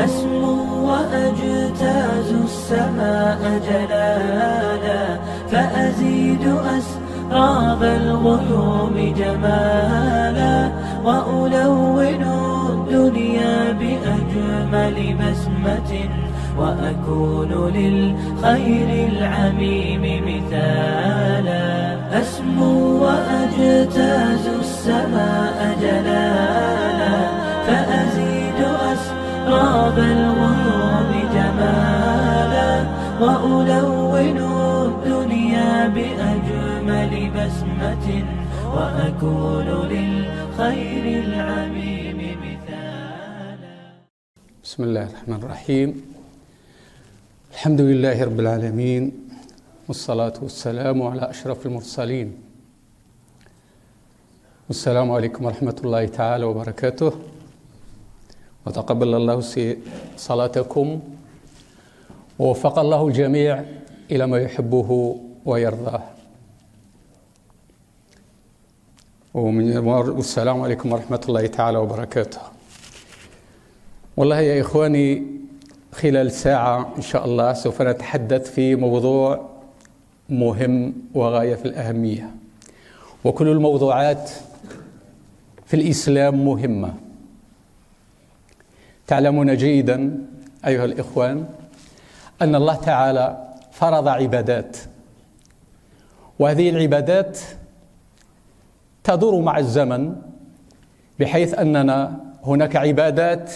أسمو وأجتاز السماء جلالا فأزيد أسراب الغيوم جمالا وألون الدنيا بأجمل بسمة وأكون للخير العميم مثالا أسمو وأجتاز السماء جلالا فأزيد أسراب الغيوم جمالا وألون الدنيا بأجمل بسمة وأكون للخير العميم مثالا. بسم الله الرحمن الرحيم. الحمد لله رب العالمين، والصلاة والسلام على أشرف المرسلين. والسلام عليكم ورحمة الله تعالى وبركاته، وتقبل الله صلاتكم، ووفق الله الجميع إلى ما يحبه ويرضاه. والسلام عليكم ورحمة الله تعالى وبركاته. والله يا إخواني، خلال ساعة إن شاء الله سوف نتحدث في موضوع مهم وغاية في الأهمية، وكل الموضوعات في الإسلام مهمة. تعلمون جيدا أيها الإخوان أن الله تعالى فرض عبادات، وهذه العبادات تدور مع الزمن، بحيث أننا هناك عبادات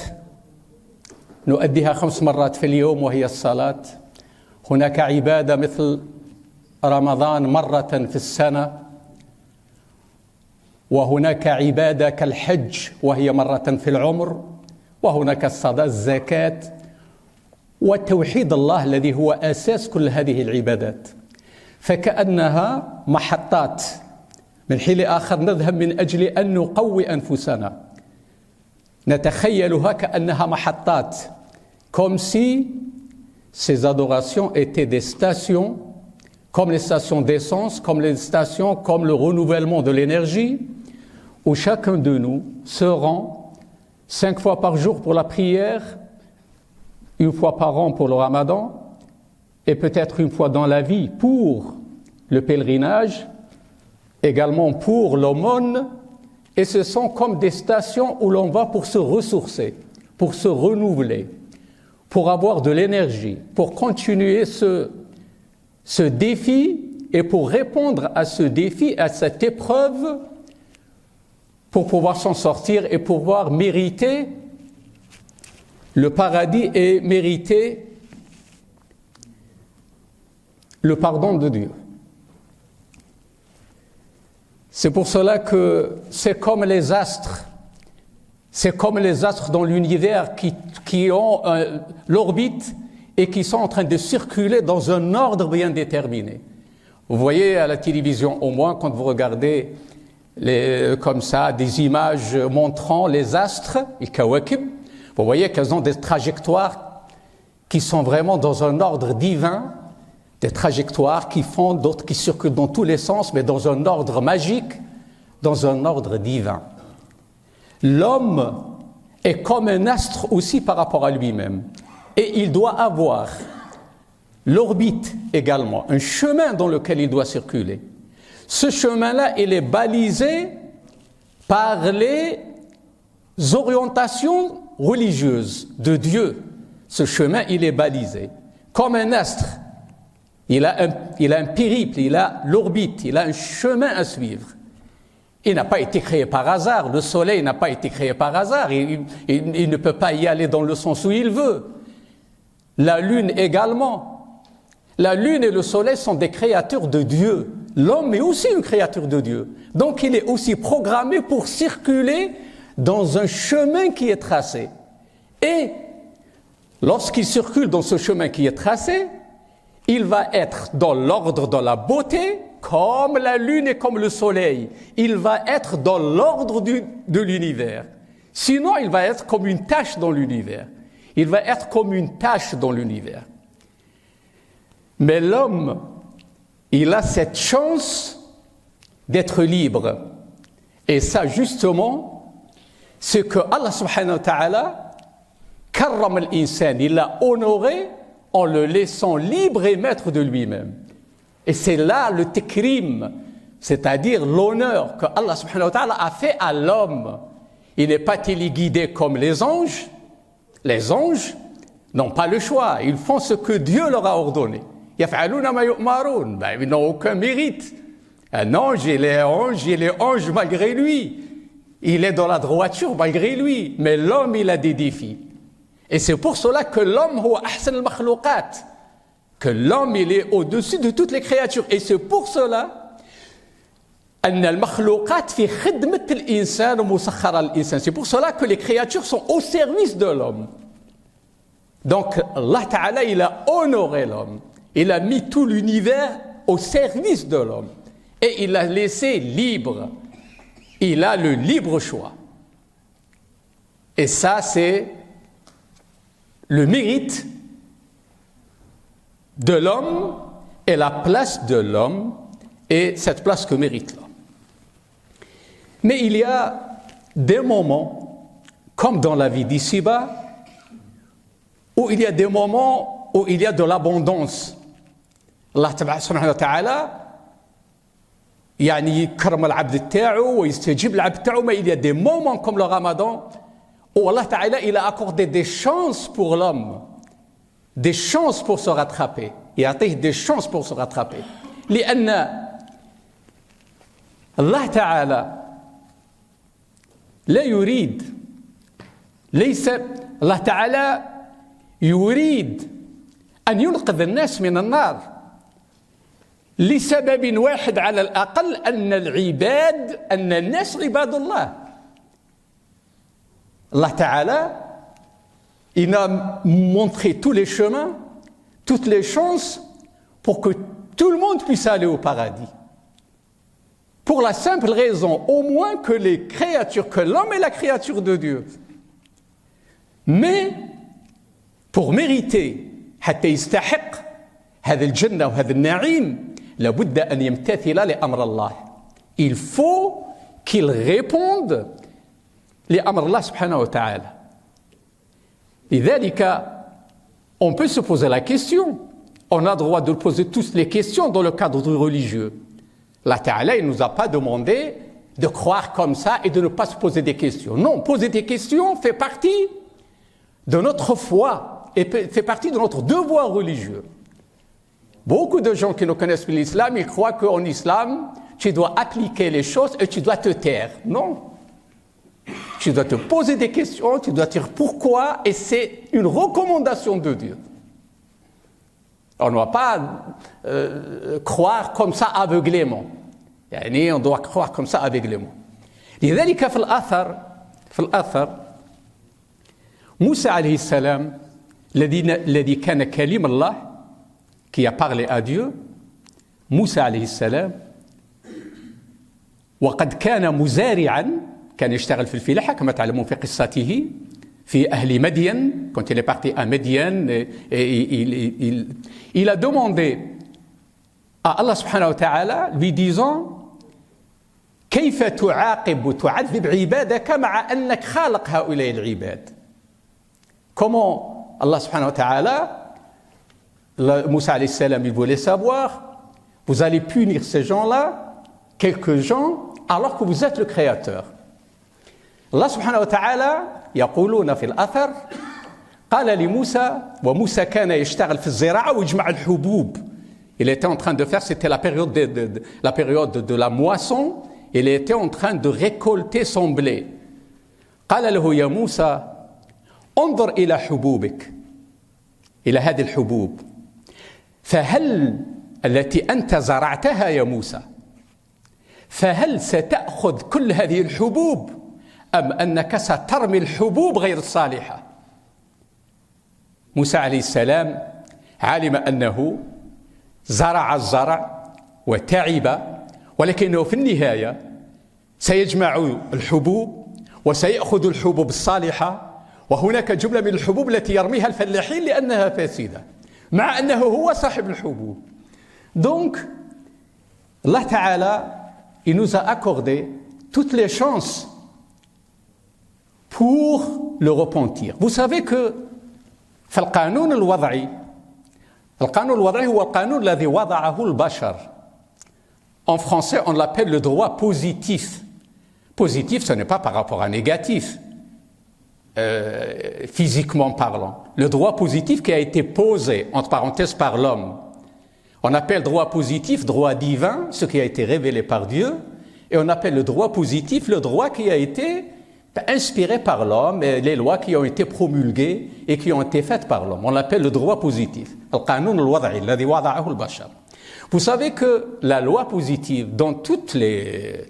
نؤديها 5 مرات في اليوم وهي الصلاة، هناك عبادة مثل رمضان مرة في السنة، وهناك عبادة كالحج وهي مرة في العمر، وهناك الصلاة، الزكاة، وتوحيد الله الذي هو أساس كل هذه العبادات. فكأنها محطات من حين لآخر نذهب من أجل أن نقوي أنفسنا، نتخيلها كأنها محطات، comme si ces adorations étaient des stations, comme les stations d'essence, comme les stations, comme le renouvellement de l'énergie, où chacun de nous se rend 5 fois par jour pour la prière, 1 fois par an pour le ramadan, et peut-être 1 fois dans la vie pour le pèlerinage, également pour l'aumône. Et ce sont comme des stations où l'on va pour se ressourcer, pour se renouveler, pour avoir de l'énergie, pour continuer ce défi et pour répondre à ce défi, à cette épreuve, pour pouvoir s'en sortir et pouvoir mériter le paradis et mériter le pardon de Dieu. C'est pour cela que c'est comme les astres dans l'univers qui ont l'orbite et qui sont en train de circuler dans un ordre bien déterminé. Vous voyez à la télévision, au moins quand vous regardez comme ça des images montrant les astres, les kawakib, vous voyez qu'elles ont des trajectoires qui sont vraiment dans un ordre divin, des trajectoires qui font, d'autres qui circulent dans tous les sens, mais dans un ordre magique, dans un ordre divin. L'homme est comme un astre aussi par rapport à lui-même. Et il doit avoir l'orbite également, un chemin dans lequel il doit circuler. Ce chemin-là, il est balisé par les orientations religieuses de Dieu. Ce chemin, il est balisé comme un astre. Il a un périple, il a l'orbite, il a un chemin à suivre. Il n'a pas été créé par hasard. Le soleil n'a pas été créé par hasard. Il ne peut pas y aller dans le sens où il veut. La lune également. La lune et le soleil sont des créatures de Dieu. L'homme est aussi une créature de Dieu. Donc il est aussi programmé pour circuler dans un chemin qui est tracé. Et lorsqu'il circule dans ce chemin qui est tracé, il va être dans l'ordre, dans la beauté, comme la lune et comme le soleil. Il va être dans l'ordre de l'univers. Sinon, il va être comme une tache dans l'univers. Il va être comme une tache dans l'univers. Mais l'homme, il a cette chance d'être libre. Et ça, justement, c'est que Allah subhanahu wa ta'ala, karram al-insan, il l'a honoré en le laissant libre et maître de lui-même. Et c'est là le takrim, c'est-à-dire l'honneur que Allah subhanahu wa ta'ala a fait à l'homme. Il n'est pas téléguidé comme les anges. Les anges n'ont pas le choix, ils font ce que Dieu leur a ordonné. Yaf'aluna ma yu'marun, ils n'ont aucun mérite. Un ange, il est ange malgré lui. Il est dans la droiture malgré lui. Mais l'homme, il a des défis. Et c'est pour cela que l'homme, huwa ahsan al-makhlouqat, que l'homme, il est au-dessus de toutes les créatures. Et c'est pour cela c'est pour cela que les créatures sont au service de l'homme. Donc Allah Ta'ala, il a honoré l'homme. Il a mis tout l'univers au service de l'homme. Et il l'a laissé libre. Il a le libre choix. Et ça, c'est le mérite de l'homme et la place de l'homme et cette place que mérite l'homme. Mais il y a des moments, comme dans la vie d'ici-bas, où il y a des moments où il y a de l'abondance. Allah subhanahu wa ta'ala يعني يكرم العبد تاعو ويستجيب العبد تاعو, mais il y a des moments comme le Ramadan où Allah Ta'ala il a accordé des chances pour l'homme, des chances pour se rattraper. Il a des chances pour se rattraper. لأن الله تعالى لا يريد, ليس الله تعالى يريد أن ينقذ الناس من النار لسبب واحد على الأقل, أن الناس عباد الله. Allah Ta'ala, il a montré tous les chemins, toutes les chances pour que tout le monde puisse aller au paradis. Pour la simple raison, au moins que les créatures, que l'homme est la créature de Dieu. Mais pour mériter حتى يستحق هذا الجنة وهذا النعيم لابد أن يمتثل لأمر الله. Il faut qu'il réponde لأمر الله سبحانه وتعالى. لذلك on peut se poser la question. On a le droit de poser toutes les questions dans le cadre religieux. Allah Ta'ala, il ne nous a pas demandé de croire comme ça et de ne pas se poser des questions. Non, poser des questions fait partie de notre foi et fait partie de notre devoir religieux. Beaucoup de gens qui ne connaissent pas l'islam, ils croient qu'en islam, tu dois appliquer les choses et tu dois te taire. Non. Tu dois te poser des questions, tu dois dire pourquoi, et c'est une recommandation de Dieu. On ne doit pas croire comme ça aveuglément. يعني on doit croire comme ça aveuglément. لذلك في الأثر موسى عليه السلام الذي كان كليم الله qui a parlé à Dieu, موسى عليه السلام وقد كان مزارعا, كان يشتغل في الفلاحة كما تعلمون في قصته في أهل مدين, quand il est parti à Médian, il a demandé à Allah subhanahu wa ta'ala lui disant كيف تعاقب وتعذب عبادك مع أنك خالق هؤلاء العباد. Comment Allah subhanahu wa ta'ala, Moussa alayhi salam, il voulait savoir, vous allez punir ces gens-là, quelques gens, alors que vous êtes le créateur. Allah subhanahu wa ta'ala يقولون في الأثر قال لموسى, وموسى كان يشتغل في الزراعة ويجمع الحبوب. Il était en train de faire, c'était la période de la moisson, il était en train de récolter son blé. قال له يا موسى انظر إلى حبوبك, إلى هذه الحبوب, فهل التي أنت زرعتها يا موسى, فهل ستأخذ كل هذه الحبوب أم أنك سترمي الحبوب غير الصالحة. موسى عليه السلام علم أنه زرع الزرع وتعب, ولكنه في النهاية سيجمع الحبوب وسيأخذ الحبوب الصالحة, وهناك جملة من الحبوب التي يرميها الفلاحين لأنها فاسدة, مع أنه هو صاحب الحبوب. Donc, Allah Ta'ala, il nous a accordé toutes les chances pour le repentir. Vous savez que فالقانون الوضعي هو القانون الذي وضعه البشر. En français, on l'appelle le droit positif. Positif, ce n'est pas par rapport à négatif, physiquement parlant. Le droit positif qui a été posé, entre parenthèses, par l'homme. On appelle droit positif, droit divin, ce qui a été révélé par Dieu, et on appelle le droit positif, le droit qui a été inspiré par l'homme, et les lois qui ont été promulguées et qui ont été faites par l'homme. On l'appelle le droit positif. Vous savez que la loi positive, dans toutes les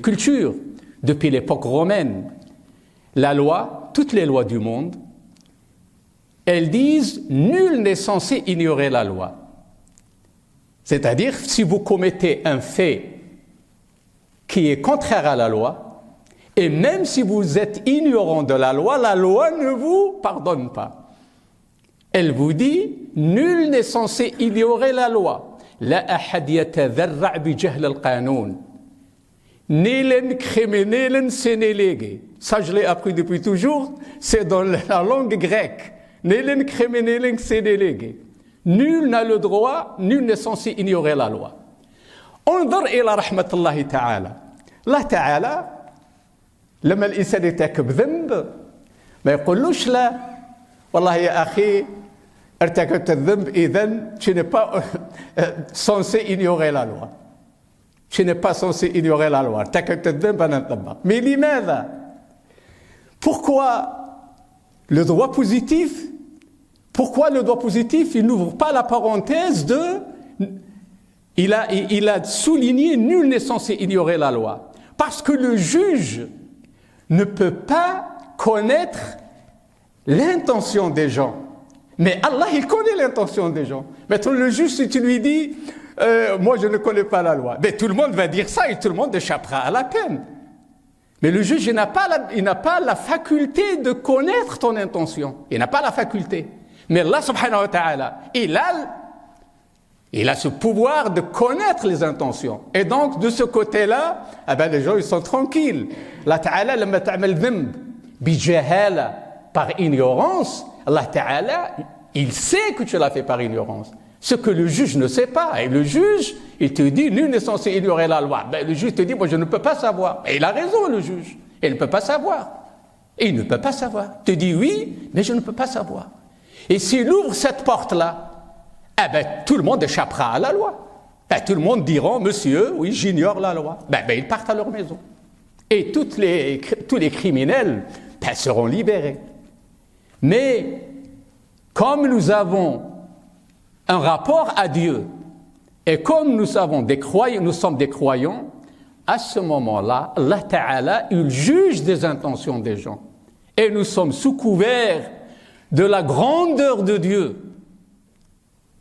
cultures, depuis l'époque romaine, la loi, toutes les lois du monde, elles disent « nul n'est censé ignorer la loi ». C'est-à-dire, si vous commettez un fait qui est contraire à la loi, et même si vous êtes ignorant de la loi ne vous pardonne pas. Elle vous dit « nul n'est censé ignorer la loi ». La ahad yatadarra' bi jahl al-qanun. Nilen criminelen sénélégué. Ça, je l'ai appris depuis toujours, c'est dans la langue grecque. Nilen criminelen sénélégué. Nul n'a le droit, nul n'est censé ignorer la loi. انظر إلى رحمة الله تعالى. الله تعالى لما الإنسان يرتكب ذنب ما يقولوش لا والله يا أخي ارتكبت الذنب إذن tu n'es pas censé ignorer la loi. Tu n'es pas censé ignorer la loi. ارتكبت الذنب أنا نطبق. Mais لماذا? Pourquoi le droit positif? Pourquoi le droit positif, il n'ouvre pas la parenthèse de... Il a souligné, nul n'est censé ignorer la loi. Parce que le juge ne peut pas connaître l'intention des gens. Mais Allah, il connaît l'intention des gens. Maintenant, le juge, si tu lui dis, moi je ne connais pas la loi, mais tout le monde va dire ça et tout le monde échappera à la peine. Mais le juge, il n'a pas la faculté de connaître ton intention. Il n'a pas la faculté. Mais Allah subhanahu wa ta'ala, il a ce pouvoir de connaître les intentions. Et donc, de ce côté-là, eh ben, les gens, ils sont tranquilles. Allah ta'ala, lama ta'mal dhanb bi jahala, par ignorance, Allah ta'ala, il sait que tu l'as fait par ignorance. Ce que le juge ne sait pas. Et le juge, il te dit, nul n'est censé ignorer la loi. Ben, le juge te dit, moi, je ne peux pas savoir. Et il a raison, le juge. Il ne peut pas savoir. Et il ne peut pas savoir. Il te dit oui, mais je ne peux pas savoir. Et s'il ouvre cette porte-là, eh ben, tout le monde échappera à la loi. Ben, tout le monde dira, monsieur, oui, j'ignore la loi. Ben, ils partent à leur maison. Et tous les criminels seront libérés. Mais, comme nous avons un rapport à Dieu, et comme nous sommes des croyants, à ce moment-là, Allah Ta'ala, il juge des intentions des gens. Et nous sommes sous couvert de la grandeur de Dieu.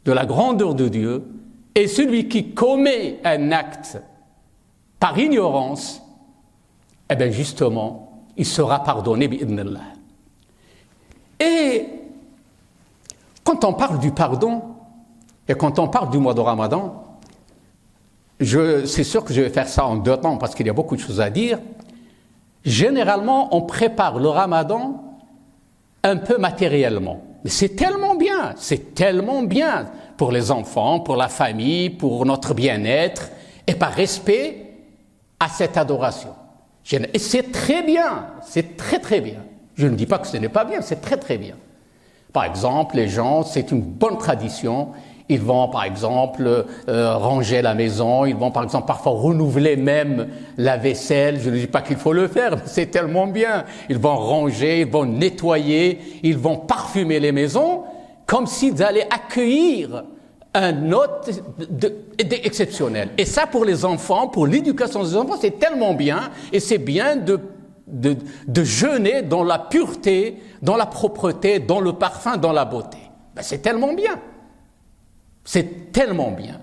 De la grandeur de Dieu. Et celui qui commet un acte par ignorance, eh bien justement, il sera pardonné, bi'idhnillah. Et quand on parle du pardon, et quand on parle du mois de Ramadan, c'est sûr que je vais faire ça en 2 temps parce qu'il y a beaucoup de choses à dire. Généralement, on prépare le Ramadan un peu matériellement. Mais c'est tellement bien pour les enfants, pour la famille, pour notre bien-être et par respect à cette adoration. Et c'est très bien, c'est très très bien. Je ne dis pas que ce n'est pas bien, c'est très très bien. Par exemple, les gens, c'est une bonne tradition. Ils vont, par exemple, ranger la maison. Ils vont, par exemple, parfois renouveler même la vaisselle. Je ne dis pas qu'il faut le faire, mais c'est tellement bien. Ils vont ranger, ils vont nettoyer, ils vont parfumer les maisons, comme s'ils allaient accueillir un hôte exceptionnel. Et ça, pour les enfants, pour l'éducation des enfants, c'est tellement bien. Et c'est bien de jeûner dans la pureté, dans la propreté, dans le parfum, dans la beauté. Ben, c'est tellement bien. C'est tellement bien.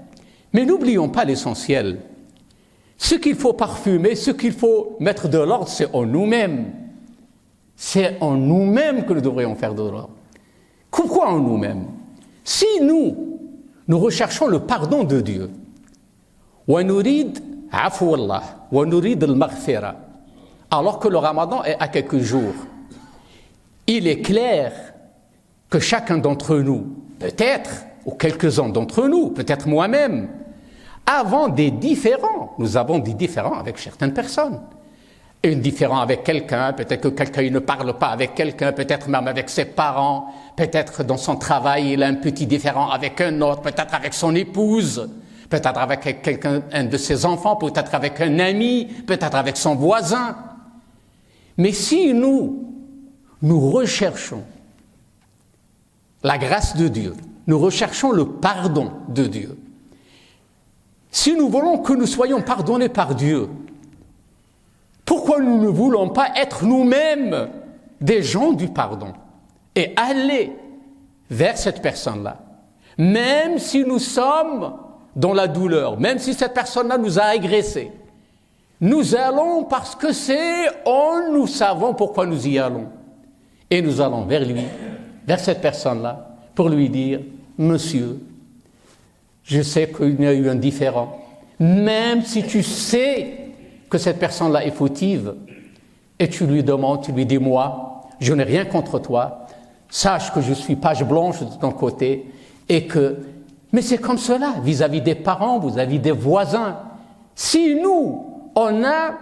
Mais n'oublions pas l'essentiel. Ce qu'il faut parfumer, ce qu'il faut mettre de l'ordre, c'est en nous-mêmes. C'est en nous-mêmes que nous devrions faire de l'ordre. Pourquoi en nous-mêmes? Si nous recherchons le pardon de Dieu, alors que le Ramadan est à quelques jours, il est clair que chacun d'entre nous, peut-être, ou quelques-uns d'entre nous, peut-être moi-même, avons des différends. Nous avons des différends avec certaines personnes. Un différend avec quelqu'un, peut-être que quelqu'un ne parle pas avec quelqu'un, peut-être même avec ses parents, peut-être dans son travail il a un petit différend avec un autre, peut-être avec son épouse, peut-être avec quelqu'un, un de ses enfants, peut-être avec un ami, peut-être avec son voisin. Mais si nous recherchons la grâce de Dieu, nous recherchons le pardon de Dieu, si nous voulons que nous soyons pardonnés par Dieu, pourquoi nous ne voulons pas être nous-mêmes des gens du pardon et aller vers cette personne-là, même si nous sommes dans la douleur, même si cette personne-là nous a agressés, nous allons parce que nous savons pourquoi nous y allons. Et nous allons vers lui, vers cette personne-là, pour lui dire, monsieur, je sais qu'il y a eu un différend, même si tu sais que cette personne-là est fautive, et tu lui demandes, tu lui dis, moi, je n'ai rien contre toi, sache que je suis page blanche de ton côté, mais c'est comme cela, vis-à-vis des parents, vis-à-vis des voisins. Si nous, on a,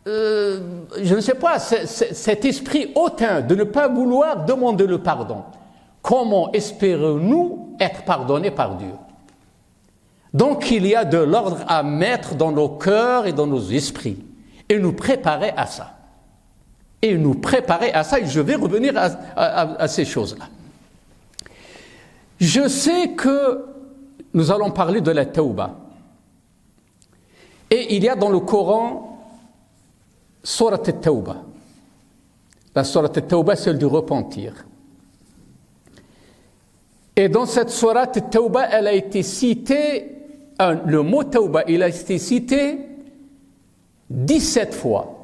je ne sais pas, cet esprit hautain de ne pas vouloir demander le pardon, comment espérons-nous être pardonnés par Dieu? Donc il y a de l'ordre à mettre dans nos cœurs et dans nos esprits et nous préparer à ça. Et je vais revenir à ces choses-là. Je sais que nous allons parler de la tawba. Et il y a dans le Coran Surat al-Tawba. La Surat al-Tawba, c'est celle du repentir. Et dans cette Surat al-Tawba, elle a été citée, le mot Tawba, il a été cité 17 fois.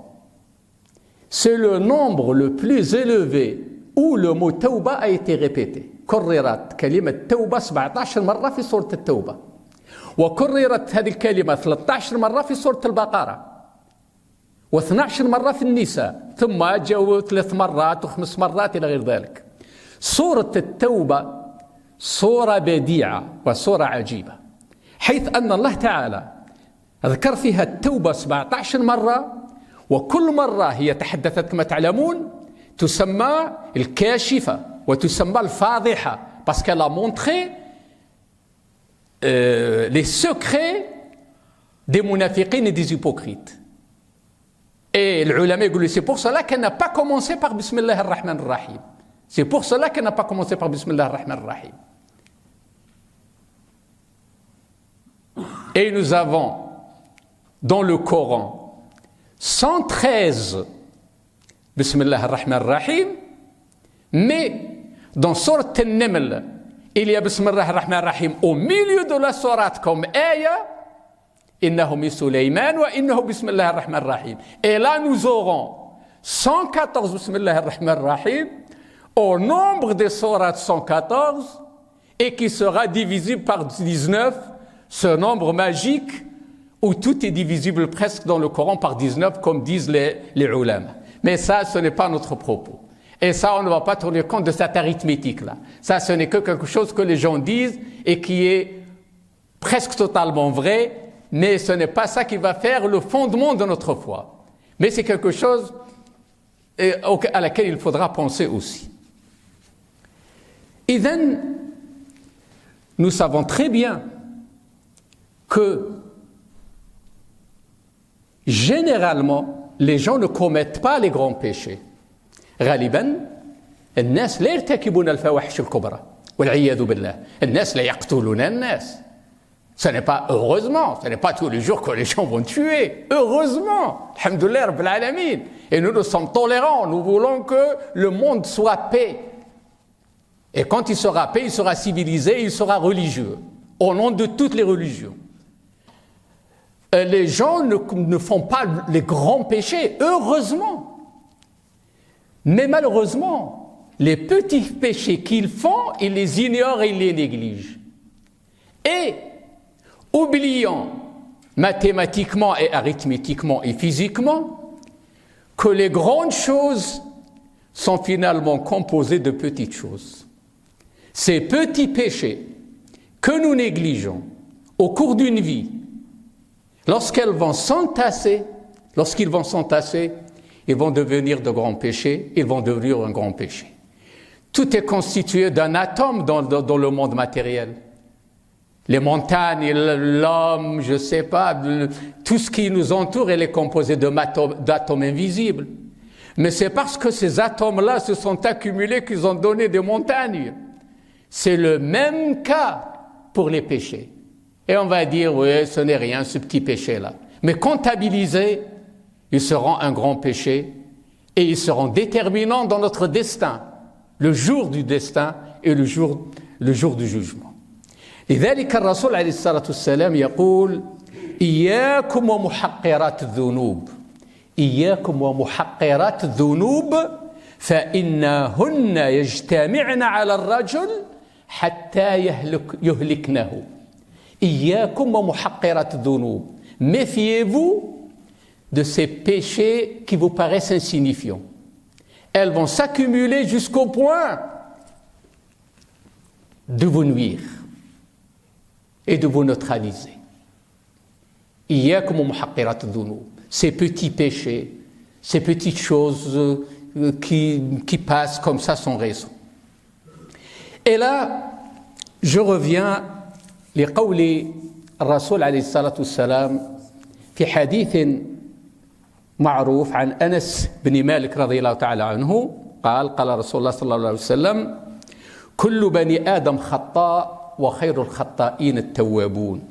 C'est le nombre le plus élevé où le mot Tawba a été répété. كررت كلمة توبة 17 مرة في سورة التوبة وكررت هذه الكلمة 13 مرة في سورة البقرة و12 مرة في النساء ثم جاءوا 3 مرات و5 مرات إلى غير ذلك. سورة التوبة سورة بديعة وسورة عجيبة حيث أن الله تعالى ذكر فيها التوبة 17 مرة وكل مرة هي تحدثت كما تعلمون تسمى الكاشفة وتسمى الفاضحة parce qu'elle a montré les secrets des munafiqin et des hypocrites. Et l'ulama dit c'est pour cela qu'elle n'a pas commencé par Bismillah ar-Rahman ar-Rahim. C'est pour cela qu'elle n'a pas commencé par Bismillah ar-Rahman ar-Rahim. Et nous avons dans le Coran 113 Bismillah ar-Rahman ar-Rahim, mais dans Surat al-Naml, il y a Bismillah ar-Rahman ar-Rahim au milieu de la sourate comme ayah, Innahu min Sulayman wa innahu Bismillah ar-Rahman ar-Rahim. Et là nous aurons 114 Bismillah ar-Rahman ar-Rahim au nombre des sourates 114 et qui sera divisible par 19, ce nombre magique où tout est divisible presque dans le Coran par 19 comme disent les ulama. Mais ça, ce n'est pas notre propos. Et ça, on ne va pas tourner compte de cette arithmétique-là. Ça, ce n'est que quelque chose que les gens disent et qui est presque totalement vrai, mais ce n'est pas ça qui va faire le fondement de notre foi. Mais c'est quelque chose à laquelle il faudra penser aussi. Et then, nous savons très bien que généralement, les gens ne commettent pas les grands péchés. غالبا الناس لا يرتكبون الفواحش الكبرى والعياذ بالله. الناس لا يقتلون الناس. Ce n'est pas heureusement, ce n'est pas tous les jours que les gens vont tuer. Heureusement, alhamdoulilah rabbil alamin. Et nous sommes tolérants, nous voulons que le monde soit paix. Et quand il sera paix, il sera civilisé, il sera religieux, au nom de toutes les religions. Les gens ne font pas les grands péchés, heureusement. Mais malheureusement, les petits péchés qu'ils font, ils les ignorent et ils les négligent. Et, oubliant mathématiquement et arithmétiquement et physiquement que les grandes choses sont finalement composées de petites choses. Ces petits péchés que nous négligeons au cours d'une vie, lorsqu'ils vont s'entasser, ils vont devenir de grands péchés, ils vont devenir un grand péché. Tout est constitué d'un atome dans le monde matériel. Les montagnes, l'homme, je ne sais pas, tout ce qui nous entoure, il est composé d'atomes invisibles. Mais c'est parce que ces atomes-là se sont accumulés qu'ils ont donné des montagnes. C'est le même cas pour les péchés. Et on va dire, oui, ce n'est rien, ce petit péché-là. Mais comptabilisés, ils seront un grand péché et ils seront déterminants dans notre destin, le jour du destin et le jour du jugement. لذلك الرسول عليه الصلاة والسلام يقول إياكم ومحقرات الذنوب إياكم ومحقرات الذنوب فإنهن يجتمعن على الرجل حتى يهلكنه إياكم ومحقرات الذنوب. Méfiez-vous de ces péchés qui vous paraissent insignifiants. Elles vont s'accumuler jusqu'au point de vous nuire et de vous neutraliser. Iyyakum muhaqqirat adh-dhunub. Ces petits péchés, ces petites choses qui passent comme ça sans raison. Et là, je reviens لقول الرسول عليه الصلاة والسلام في حديث معروف عن أنس بن مالك رضي الله تعالى عنه قال رسول الله صلى الله عليه وسلم كل بني آدم خطاء وخير الخطائين التوابون.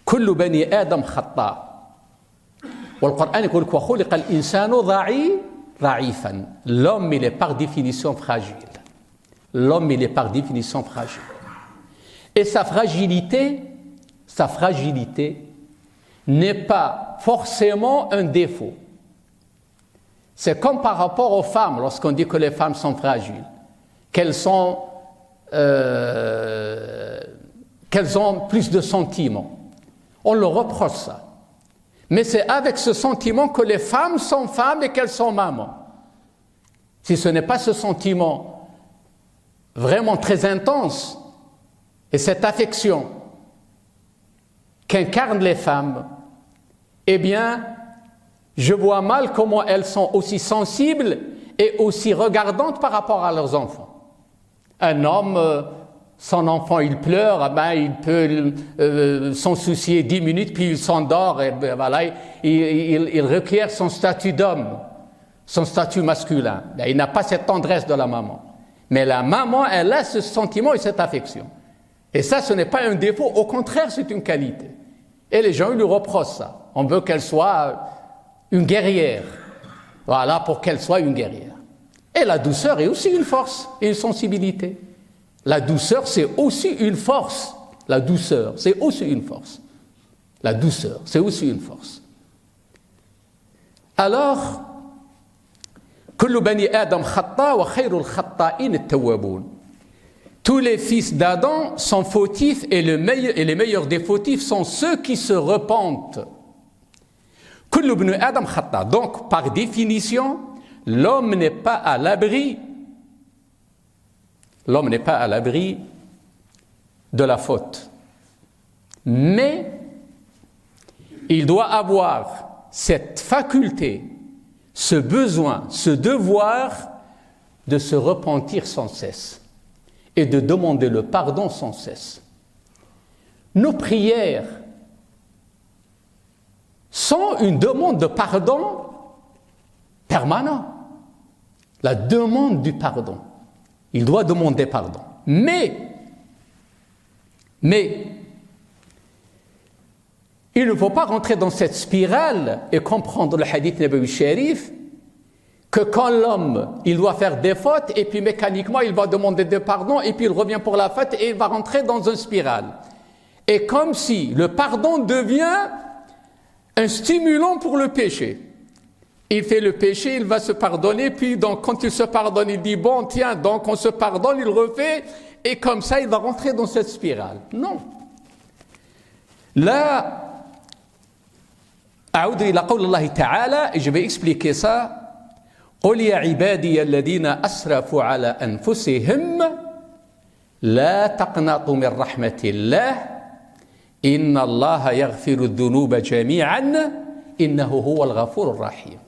كل بني آدم خطاء والقرآن يقول وخلق الإنسان ضعيفا. L'homme il est par définition fragile. L'homme il est par définition fragile. Et sa fragilité n'est pas forcément un défaut. C'est comme par rapport aux femmes, lorsqu'on dit que les femmes sont fragiles, qu'elles ont plus de sentiments. On leur reproche ça. Mais c'est avec ce sentiment que les femmes sont femmes et qu'elles sont mamans. Si ce n'est pas ce sentiment vraiment très intense et cette affection qu'incarnent les femmes, eh bien, je vois mal comment elles sont aussi sensibles et aussi regardantes par rapport à leurs enfants. Un homme, son enfant, il pleure, il peut s'en soucier 10 minutes, puis il s'endort, et voilà, il requiert son statut d'homme, son statut masculin. Il n'a pas cette tendresse de la maman. Mais la maman, elle a ce sentiment et cette affection. Et ça, ce n'est pas un défaut, au contraire, c'est une qualité. Et les gens, ils lui reprochent ça. On veut qu'elle soit une guerrière. Voilà, pour qu'elle soit une guerrière. Et la douceur est aussi une force et une sensibilité. La douceur, c'est aussi une force. La douceur, c'est aussi une force. La douceur, c'est aussi une force. Alors, كل بني آدم خطاء وخير الخطائين التوابون. Tous les fils d'Adam sont fautifs et les meilleurs des fautifs sont ceux qui se repentent. كل ابن آدم خطاء. Donc, par définition, l'homme n'est pas à l'abri. L'homme n'est pas à l'abri de la faute. Mais il doit avoir cette faculté, ce besoin, ce devoir de se repentir sans cesse et de demander le pardon sans cesse. Nos prières sont une demande de pardon permanente. La demande du pardon. Il doit demander pardon. Mais, il ne faut pas rentrer dans cette spirale et comprendre le hadith Nabawi Sharif que quand l'homme, il doit faire des fautes et puis mécaniquement il va demander des pardons et puis il revient pour la faute et il va rentrer dans une spirale. Et comme si le pardon devient un stimulant pour le péché. Il fait le péché, il va se pardonner, puis donc quand il se pardonne, il dit bon tiens, donc on se pardonne, il refait, et comme ça il va rentrer dans cette spirale. Non. Là, أعود إلى قول الله تعالى, et je vais expliquer ça. قل يا عبادي الذين أسرفوا على أنفسهم لا تقنطوا من رحمة الله إن الله يغفر الذنوب جميعا إنه هو الغفور الرحيم.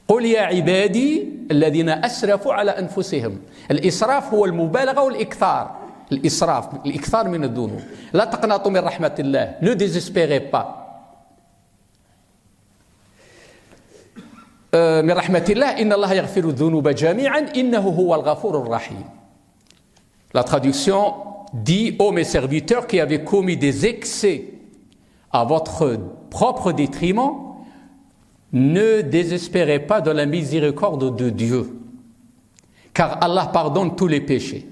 قل يا عبادي الذين أسرفوا على أنفسهم. الإسراف هو المبالغة والإكثار. الإكثار من الذنوب. لا تقنطوا من رحمة الله. Ne désespérez pas. من رحمة الله إن الله يغفر الذنوب جميعا إنه هو الغفور الرحيم. La traduction dit: ô mes serviteurs qui avez commis des excès à votre propre détriment, ne désespérez pas de la miséricorde de Dieu, car Allah pardonne tous les péchés.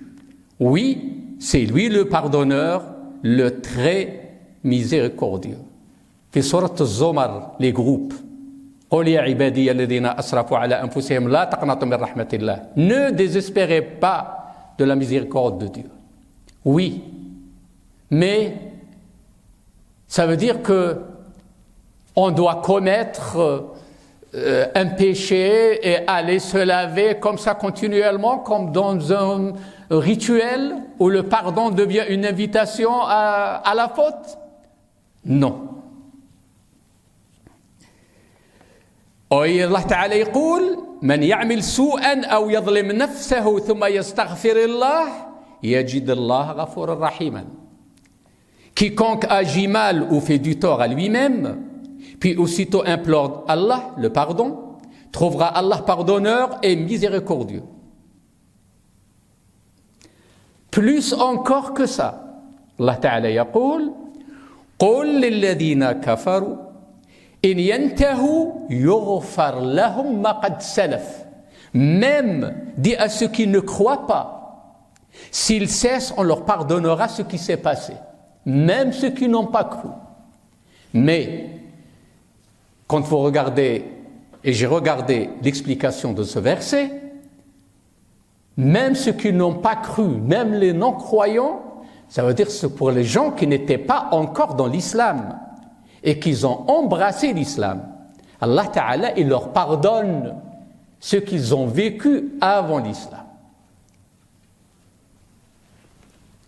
Oui, c'est lui le pardonneur, le très miséricordieux. في سورة الزمر les groupes. قل يا عبادي الذين أسرفوا على أنفسهم لا تقنطوا من رحمة الله. Ne désespérez pas de la miséricorde de Dieu. Oui, mais ça veut dire que on doit commettre un péché et aller se laver comme ça continuellement, comme dans un rituel où le pardon devient une invitation à la faute? Non. الله تعالى يقول: من يعمل سوءا أو يظلم نفسه ثم يستغفر الله يجد الله غفورا رحيما. Quiconque agit mal ou fait du tort à lui-même, puis aussitôt implore Allah, le pardon, trouvera Allah pardonneur et miséricordieux. Plus encore que ça, Allah Ta'ala يقول: قل للذين كفروا إن ينتهوا يغفر لهم ما قد سلف. Même, dit à ceux qui ne croient pas, s'ils cessent, on leur pardonnera ce qui s'est passé. Même ceux qui n'ont pas cru. Mais, quand vous regardez, et j'ai regardé l'explication de ce verset, même ceux qui n'ont pas cru, même les non-croyants, ça veut dire que c'est pour les gens qui n'étaient pas encore dans l'islam et qu'ils ont embrassé l'islam. Allah Ta'ala, il leur pardonne ce qu'ils ont vécu avant l'islam.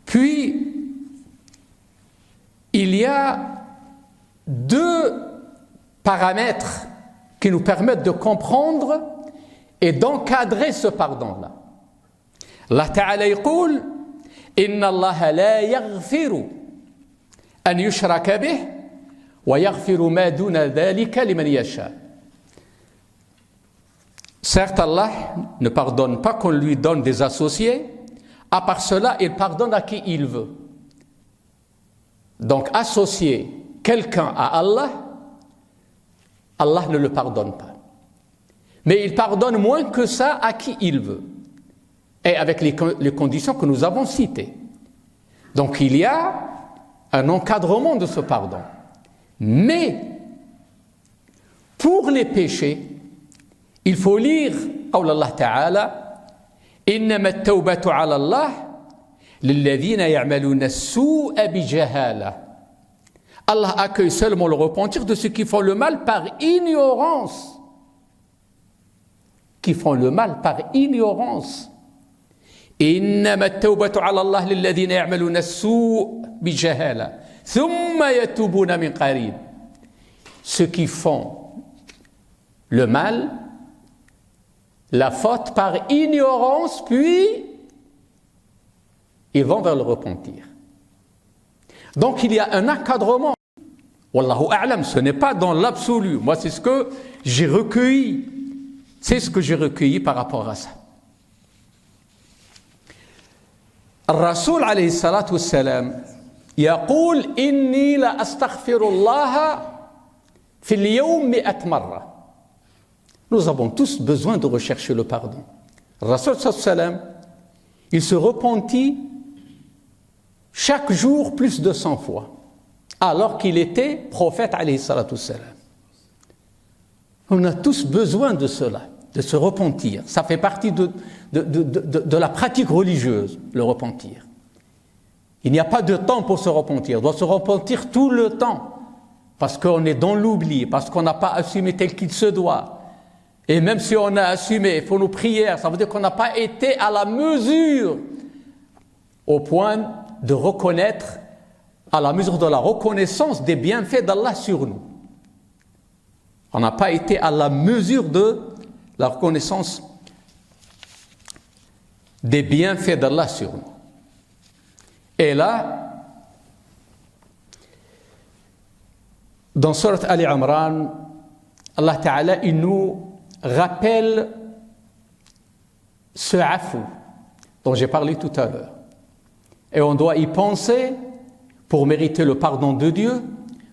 Puis, il y a deux paramètres qui nous permettent de comprendre et d'encadrer ce pardon-là. Allah Ta'ala يقول: إن الله لا يغفر أن يشرك به ويغفر ما دون ذلك لمن يشاء. Certes, Allah ne pardonne pas qu'on lui donne des associés. À part cela, il pardonne à qui il veut. Donc, associer quelqu'un à Allah, Allah ne le pardonne pas. Mais il pardonne moins que ça à qui il veut. Et avec les conditions que nous avons citées. Donc, il y a un encadrement de ce pardon. Mais, pour les péchés, il faut lire قول الله تعالى: إنما التوبة على الله للذين يعملون السوء بجهالة. Allah accueille seulement le repentir de ceux qui font le mal par ignorance. Qui font le mal par ignorance. إنما التوبة على الله للذين يعملون السوء بجهالة ثم يتوبون من قريب. Ceux qui font le mal, la faute par ignorance, puis ils vont vers le repentir. Donc il y a un encadrement. Wallahu a'lam, ce n'est pas dans l'absolu. Moi, c'est ce que j'ai recueilli. C'est ce que j'ai recueilli par rapport à ça. الرسول عليه الصلاة والسلام يقول: إني لأستغفر الله في اليوم 100 مرة. Nous avons tous besoin de rechercher le pardon. Rasul sallam, il se repentit chaque jour plus de 100 fois, alors qu'il était prophète alayhi salatu wassalam. On a tous besoin de cela, de se repentir. Ça fait partie de la pratique religieuse, le repentir. Il n'y a pas de temps pour se repentir. On doit se repentir tout le temps, parce qu'on est dans l'oubli, parce qu'on n'a pas assumé tel qu'il se doit. Et même si on a assumé, il faut nos prières, ça veut dire qu'on n'a pas été à la mesure au point de reconnaître, à la mesure de la reconnaissance des bienfaits d'Allah sur nous. On n'a pas été à la mesure de la reconnaissance des bienfaits d'Allah sur nous. Et là, dans Surat Ali Imran, Allah Ta'ala, il nous rappelle ce afou dont j'ai parlé tout à l'heure. Et on doit y penser pour mériter le pardon de Dieu,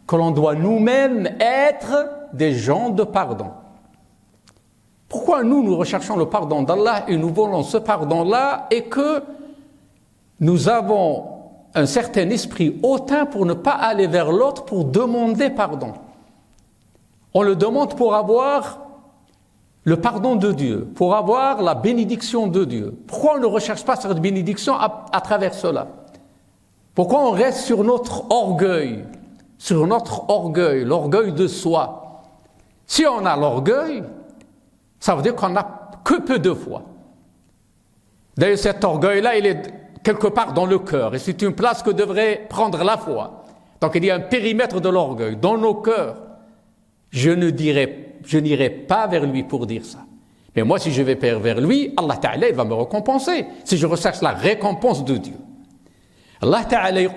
que l'on doit nous-mêmes être des gens de pardon. Pourquoi nous recherchons le pardon d'Allah et nous voulons ce pardon-là et que nous avons un certain esprit hautain pour ne pas aller vers l'autre pour demander pardon? On le demande pour avoir le pardon de Dieu, pour avoir la bénédiction de Dieu. Pourquoi on ne recherche pas cette bénédiction à travers cela? Pourquoi on reste sur notre orgueil, l'orgueil de soi? Si on a l'orgueil, ça veut dire qu'on n'a que peu de foi. D'ailleurs, cet orgueil-là, il est quelque part dans le cœur, et c'est une place que devrait prendre la foi. Donc il y a un périmètre de l'orgueil dans nos cœurs. Je n'irai pas vers lui pour dire ça. Mais moi, si je vais vers lui, Allah Ta'ala, il va me récompenser. Si je recherche la récompense de Dieu. Allah Ta'ala, il dit,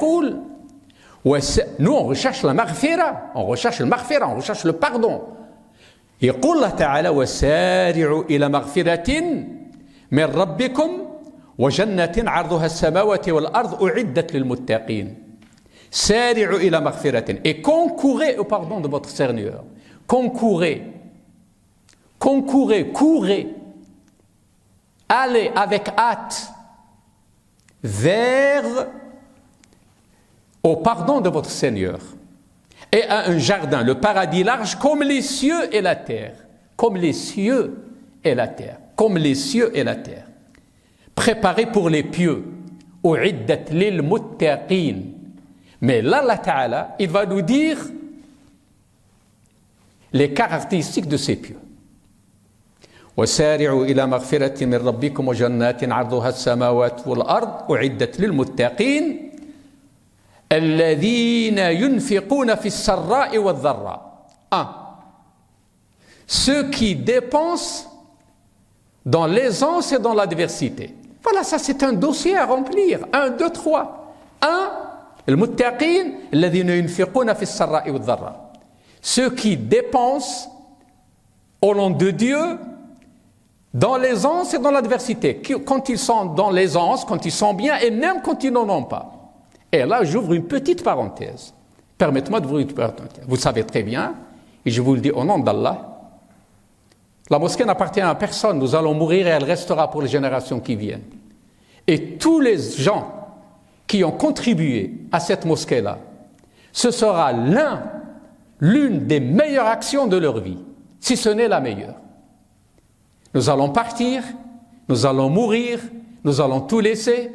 nous, on recherche la maghfira, on recherche le pardon. Il dit Allah Ta'ala, وَسَارِعُوا إِلَى مَغْفِرَةٍ مِنْ رَبِّكُمْ وَجَنَّةٍ عَرْضُهَا السَّمَاوَاتِ وَالْأَرْضُ أُعِدَّتْ لِلْمُتَّقِينَ. سَارِعُوا إِلَى مَغْفِرَةٍ. Et concourez au pardon de votre Seigneur. Concourez. Allez avec hâte vers au pardon de votre Seigneur et à un jardin, le paradis large comme les cieux et la terre, préparé pour les pieux. U'iddat lil muttaqin. Mais là, Allah Ta'ala, il va nous dire les caractéristiques de ces pieux. وسارعوا إلى مغفرة من ربكم وجنات عرضها السماوات والأرض أعدت للمتقين الذين ينفقون في السراء والضراء. 1. Ceux qui dépensent dans l'aisance et dans l'adversité. Voilà, ça c'est un dossier à remplir. 1, 2, 3. 1. المتقين الذين ينفقون في السراء والضراء. Ceux qui dépensent au nom de Dieu dans l'aisance et dans l'adversité. Quand ils sont dans l'aisance, quand ils sont bien, et même quand ils n'en ont pas. Et là, j'ouvre une petite parenthèse. Permettez-moi d'ouvrir une parenthèse. Vous savez très bien, et je vous le dis au nom d'Allah, la mosquée n'appartient à personne. Nous allons mourir et elle restera pour les générations qui viennent. Et tous les gens qui ont contribué à cette mosquée-là, ce sera l'une des meilleures actions de leur vie, si ce n'est la meilleure. Nous allons partir, nous allons mourir, nous allons tout laisser,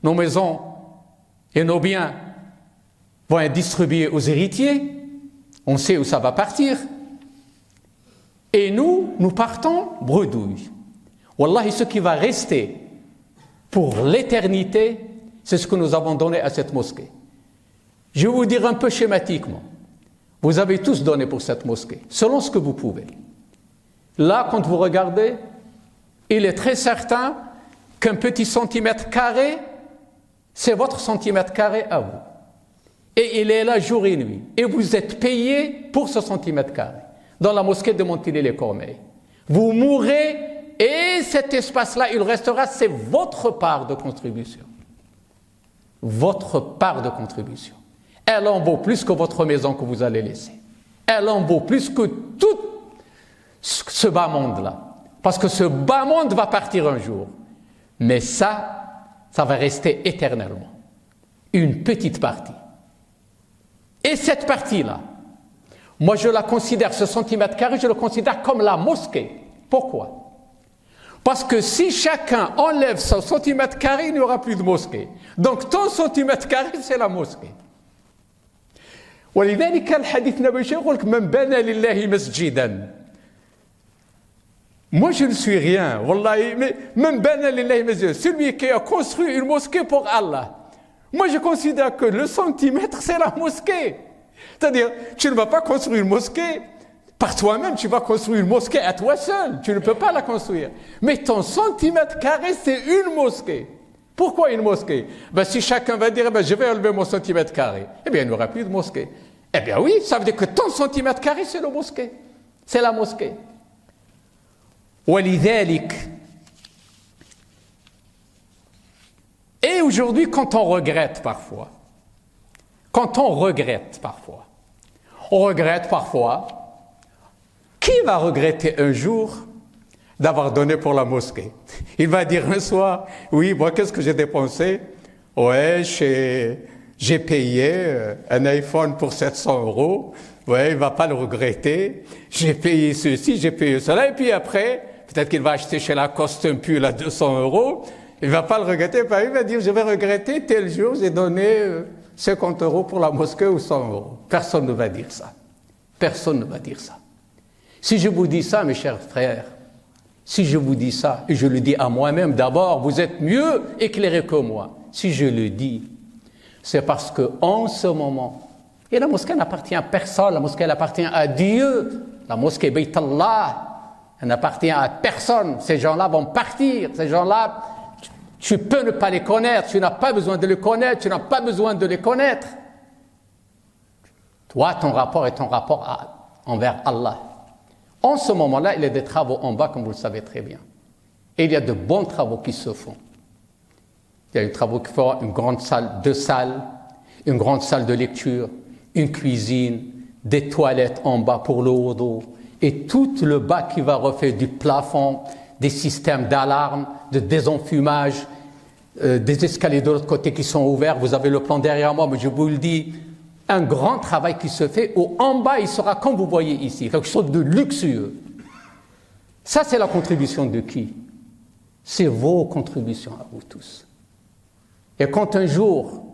nos maisons et nos biens vont être distribués aux héritiers, on sait où ça va partir, et nous partons bredouille. Wallahi, ce qui va rester pour l'éternité, c'est ce que nous avons donné à cette mosquée. Je vais vous dire un peu schématiquement, vous avez tous donné pour cette mosquée, selon ce que vous pouvez. Là, quand vous regardez, il est très certain qu'un petit centimètre carré, c'est votre centimètre carré à vous. Et il est là jour et nuit. Et vous êtes payé pour ce centimètre carré. Dans la mosquée de Montigny-les-Cormeilles. Vous mourrez et cet espace-là, il restera, c'est votre part de contribution. Votre part de contribution. Elle en vaut plus que votre maison que vous allez laisser. Elle en vaut plus que tout ce bas monde-là. Parce que ce bas monde va partir un jour. Mais ça va rester éternellement. Une petite partie. Et cette partie-là, moi je la considère, ce centimètre carré, je le considère comme la mosquée. Pourquoi? Parce que si chacun enlève son centimètre carré, il n'y aura plus de mosquée. Donc ton centimètre carré, c'est la mosquée. ولذلك الحديث النبوي يقول لك من بنى لله مسجدا Moi, je ne suis rien. Wallahi, mais même celui qui a construit une mosquée pour Allah. Moi, je considère que le centimètre, c'est la mosquée. C'est-à-dire, tu ne vas pas construire une mosquée par toi-même, tu vas construire une mosquée à toi seul. Tu ne peux pas la construire. Mais ton centimètre carré, c'est une mosquée. Pourquoi une mosquée? Si chacun va dire, je vais enlever mon centimètre carré, eh bien, il n'y aura plus de mosquée. Eh bien oui, ça veut dire que ton centimètre carré, c'est la mosquée. C'est la mosquée. ولذلك. Et aujourd'hui, quand on regrette parfois, qui va regretter un jour d'avoir donné pour la mosquée? Il va dire un soir, oui, moi, qu'est-ce que j'ai dépensé? Ouais, j'ai payé un iPhone pour 700 €. Ouais, il ne va pas le regretter. J'ai payé ceci, j'ai payé cela. Et puis après, peut-être qu'il va acheter chez Lacoste un pull à 200 €. Il ne va pas le regretter. Il va dire, je vais regretter tel jour, j'ai donné 50 € pour la mosquée ou 100 €. Personne ne va dire ça. Personne ne va dire ça. Si je vous dis ça, mes chers frères, si je vous dis ça, et je le dis à moi-même d'abord, vous êtes mieux éclairés que moi. Si je le dis, c'est parce qu'en ce moment, et la mosquée n'appartient à personne, la mosquée elle appartient à Dieu, la mosquée Bayt Allah, elle n'appartient à personne. Ces gens-là vont partir, ces gens-là, tu peux ne pas les connaître, tu n'as pas besoin de les connaître, tu n'as pas besoin de les connaître. Toi, ton rapport est ton rapport envers Allah. En ce moment-là, il y a des travaux en bas, comme vous le savez très bien. Et il y a de bons travaux qui se font. Il y a des travaux qui font une grande salle, 2 salles, une grande salle de lecture, une cuisine, des toilettes en bas pour le wudu, et tout le bas qui va refaire du plafond, des systèmes d'alarme, de désenfumage, des escaliers de l'autre côté qui sont ouverts. Vous avez le plan derrière moi, mais je vous le dis, un grand travail qui se fait, où en bas il sera comme vous voyez ici, quelque chose de luxueux. Ça, c'est la contribution de qui? C'est vos contributions à vous tous. Et quand un jour,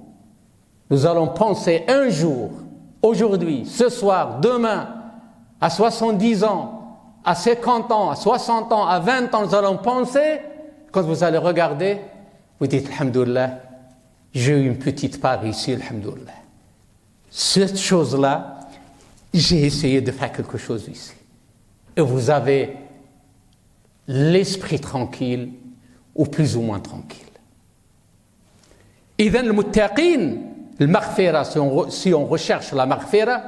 nous allons penser un jour, aujourd'hui, ce soir, demain, à 70 ans, à 50 ans, à 60 ans, à 20 ans, nous allons penser, quand vous allez regarder, vous dites, alhamdoulilah, j'ai eu une petite part ici, alhamdoulilah. Cette chose-là, j'ai essayé de faire quelque chose ici. Et vous avez l'esprit tranquille, ou plus ou moins tranquille. إذن المتقين المغفرة, si on recherche la maghfira,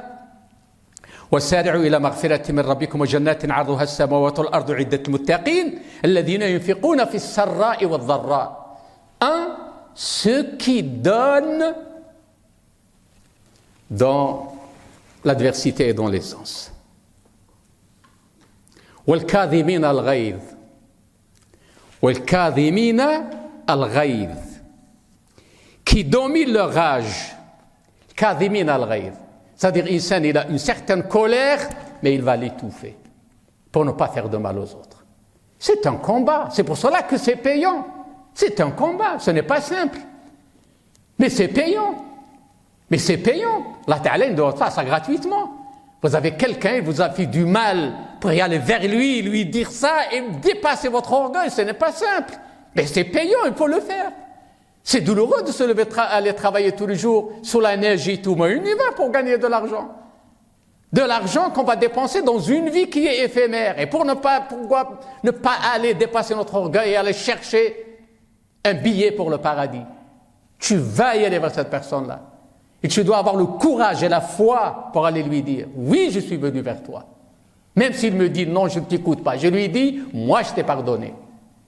وسارعوا إلى مغفرة من ربكم وجنات عرضها السماوات والأرض عدة المتقين الذين ينفقون في السراء والضراء. Ceux qui donnent dans l'adversité et dans l'aisance. والكاظمين الغيظ والكاظمين الغيظ, qui dominent leur rage. كاظمين الغيظ, c'est-à-dire l'insan, il a une certaine colère, mais il va l'étouffer pour ne pas faire de mal aux autres. C'est un combat, c'est pour cela que c'est payant. C'est un combat, ce n'est pas simple. Mais c'est payant. Mais c'est payant. Allah Ta'ala ne doit pas ça gratuitement. Vous avez quelqu'un, il vous a fait du mal pour y aller vers lui, lui dire ça et dépasser votre orgueil, ce n'est pas simple. Mais c'est payant, il faut le faire. C'est douloureux de se lever, aller travailler tous les jours sous la neige et tout, mais on y va pour gagner de l'argent. De l'argent qu'on va dépenser dans une vie qui est éphémère. Et pourquoi ne pas aller dépasser notre orgueil et aller chercher un billet pour le paradis? Tu vas y aller vers cette personne-là. Et tu dois avoir le courage et la foi pour aller lui dire, oui, je suis venu vers toi. Même s'il me dit, non, je ne t'écoute pas. Je lui dis, moi, je t'ai pardonné.